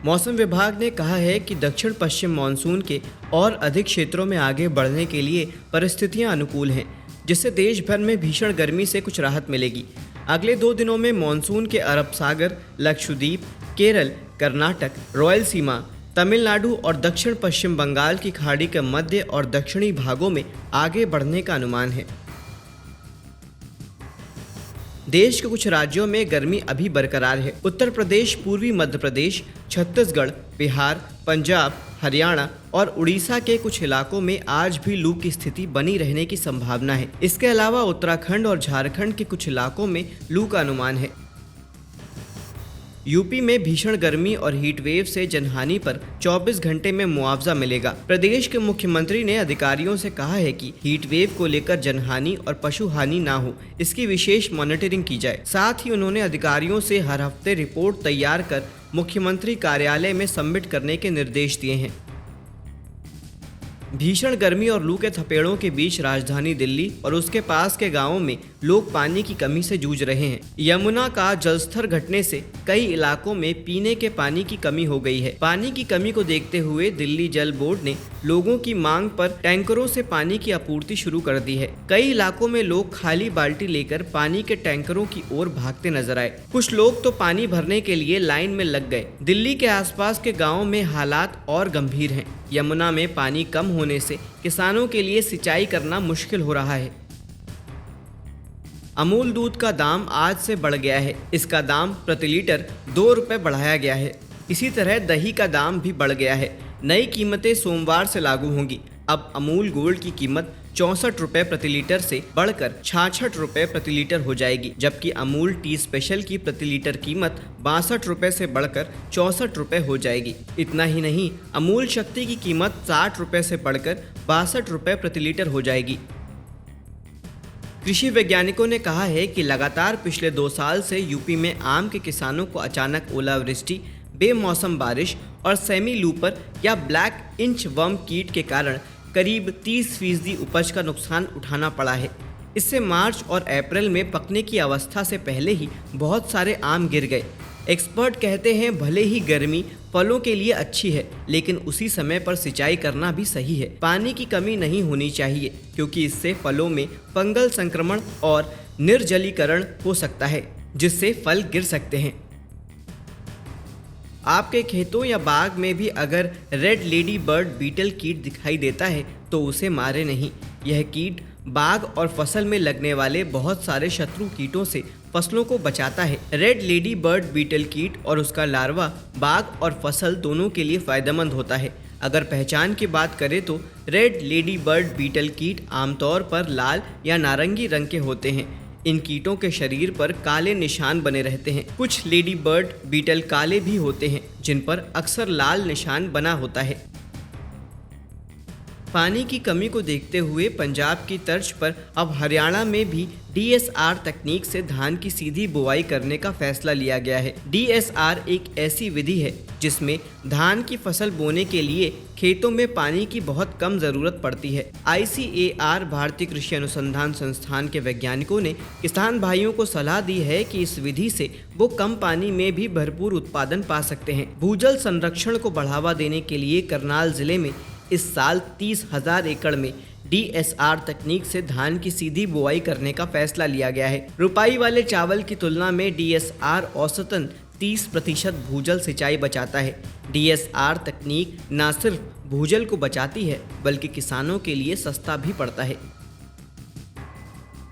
मौसम विभाग ने कहा है कि दक्षिण पश्चिम मानसून के और अधिक क्षेत्रों में आगे बढ़ने के लिए परिस्थितियां अनुकूल हैं, जिससे देश भर में भीषण गर्मी से कुछ राहत मिलेगी। अगले 2 दिनों में मानसून के अरब सागर, लक्षद्वीप, केरल, कर्नाटक, रॉयल सीमा, तमिलनाडु और दक्षिण पश्चिम बंगाल की खाड़ी के मध्य और दक्षिणी भागों में आगे बढ़ने का अनुमान है। देश के कुछ राज्यों में गर्मी अभी बरकरार है। उत्तर प्रदेश, पूर्वी मध्य प्रदेश, छत्तीसगढ़, बिहार, पंजाब, हरियाणा और उड़ीसा के कुछ इलाकों में आज भी लू की स्थिति बनी रहने की संभावना है। इसके अलावा उत्तराखंड और झारखंड के कुछ इलाकों में लू का अनुमान है। यूपी में भीषण गर्मी और हीट वेव से जनहानि पर 24 घंटे में मुआवजा मिलेगा। प्रदेश के मुख्यमंत्री ने अधिकारियों से कहा है कि हीट वेव को लेकर जनहानि और पशु हानि ना हो, इसकी विशेष मॉनिटरिंग की जाए। साथ ही उन्होंने अधिकारियों से हर हफ्ते रिपोर्ट तैयार कर मुख्यमंत्री कार्यालय में सबमिट करने के निर्देश दिए हैं। भीषण गर्मी और लू के थपेड़ों के बीच राजधानी दिल्ली और उसके पास के गांवों में लोग पानी की कमी से जूझ रहे हैं। यमुना का जलस्तर घटने से कई इलाकों में पीने के पानी की कमी हो गई है। पानी की कमी को देखते हुए दिल्ली जल बोर्ड ने लोगों की मांग पर टैंकरों से पानी की आपूर्ति शुरू कर दी है। कई इलाकों में लोग खाली बाल्टी लेकर पानी के टैंकरों की ओर भागते नजर आए। कुछ लोग तो पानी भरने के लिए लाइन में लग गए। दिल्ली के आसपास के गाँवों में हालात और गंभीर हैं। यमुना में पानी कम होने से किसानों के लिए सिंचाई करना मुश्किल हो रहा है। अमूल दूध का दाम आज से बढ़ गया है। इसका दाम प्रति लीटर 2 रुपये बढ़ाया गया है। इसी तरह दही का दाम भी बढ़ गया है। नई कीमतें सोमवार से लागू होंगी। अब अमूल गोल्ड की कीमत 64 रुपये प्रति लीटर से बढ़कर 66 रुपये प्रति लीटर हो जाएगी, जबकि अमूल टी स्पेशल की प्रति लीटर कीमत 62 रुपये से बढ़कर 64 रुपये हो जाएगी। इतना ही नहीं, अमूल शक्ति की कीमत 60 रुपये से बढ़कर 62 रुपये प्रति लीटर हो जाएगी। कृषि वैज्ञानिकों ने कहा है कि लगातार पिछले 2 साल से यूपी में आम के किसानों को अचानक ओलावृष्टि, बेमौसम बारिश और सेमी लूपर या ब्लैक इंच वर्म कीट के कारण करीब 30% उपज का नुकसान उठाना पड़ा है। इससे मार्च और अप्रैल में पकने की अवस्था से पहले ही बहुत सारे आम गिर गए। एक्सपर्ट कहते हैं भले ही गर्मी फलों के लिए अच्छी है, लेकिन उसी समय पर सिंचाई करना भी सही है। पानी की कमी नहीं होनी चाहिए, क्योंकि इससे फलों में फंगल संक्रमण और निर्जलीकरण हो सकता है, जिससे फल गिर सकते हैं। आपके खेतों या बाग में भी अगर रेड लेडी बर्ड बीटल कीट दिखाई देता है तो उसे मारे नहीं। यह कीट बाग और फसल में लगने वाले बहुत सारे शत्रु कीटों से फसलों को बचाता है। रेड लेडी बर्ड बीटल कीट और उसका लार्वा बाग और फसल दोनों के लिए फायदेमंद होता है। अगर पहचान की बात करें तो रेड लेडी बर्ड बीटल कीट आमतौर पर लाल या नारंगी रंग के होते हैं। इन कीटों के शरीर पर काले निशान बने रहते हैं। कुछ लेडी बर्ड बीटल काले भी होते हैं, जिन पर अक्सर लाल निशान बना होता है। पानी की कमी को देखते हुए पंजाब की तर्ज पर अब हरियाणा में भी DSR तकनीक से धान की सीधी बुआई करने का फैसला लिया गया है। DSR एक ऐसी विधि है जिसमें धान की फसल बोने के लिए खेतों में पानी की बहुत कम ज़रूरत पड़ती है। ICAR भारतीय कृषि अनुसंधान संस्थान के वैज्ञानिकों ने किसान भाइयों को सलाह दी है कि इस विधि से वो कम पानी में भी भरपूर उत्पादन पा सकते हैं। भूजल संरक्षण को बढ़ावा देने के लिए करनाल जिले में इस साल 30,000 एकड़ में DSR तकनीक से धान की सीधी बुआई करने का फैसला लिया गया है। रुपाई वाले चावल की तुलना में DSR औसतन 30% भूजल सिंचाई बचाता है। DSR तकनीक न सिर्फ भूजल को बचाती है, बल्कि किसानों के लिए सस्ता भी पड़ता है।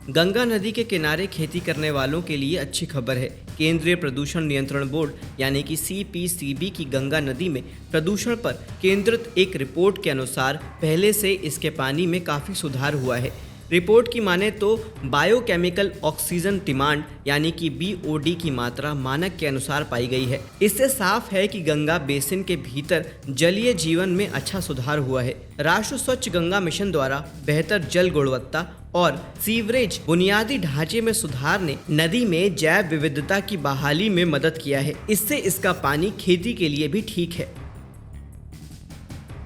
गंगा नदी के किनारे खेती करने वालों के लिए अच्छी खबर है। केंद्रीय प्रदूषण नियंत्रण बोर्ड यानी कि CPCB की गंगा नदी में प्रदूषण पर केंद्रित एक रिपोर्ट के अनुसार पहले से इसके पानी में काफ़ी सुधार हुआ है। रिपोर्ट की माने तो बायोकेमिकल ऑक्सीजन डिमांड यानी कि BOD की मात्रा मानक के अनुसार पाई गई है। इससे साफ है कि गंगा बेसिन के भीतर जलीय जीवन में अच्छा सुधार हुआ है। राष्ट्रीय स्वच्छ गंगा मिशन द्वारा बेहतर जल गुणवत्ता और सीवरेज बुनियादी ढांचे में सुधार ने नदी में जैव विविधता की बहाली में मदद किया है। इससे इसका पानी खेती के लिए भी ठीक है।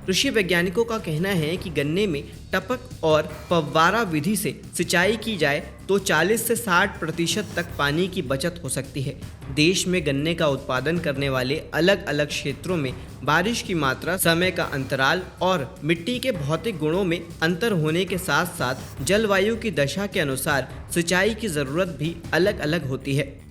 कृषि वैज्ञानिकों का कहना है कि गन्ने में टपक और फव्वारा विधि से सिंचाई की जाए तो 40 से 60% तक पानी की बचत हो सकती है। देश में गन्ने का उत्पादन करने वाले अलग अलग क्षेत्रों में बारिश की मात्रा, समय का अंतराल और मिट्टी के भौतिक गुणों में अंतर होने के साथ साथ जलवायु की दशा के अनुसार सिंचाई की जरूरत भी अलग अलग होती है।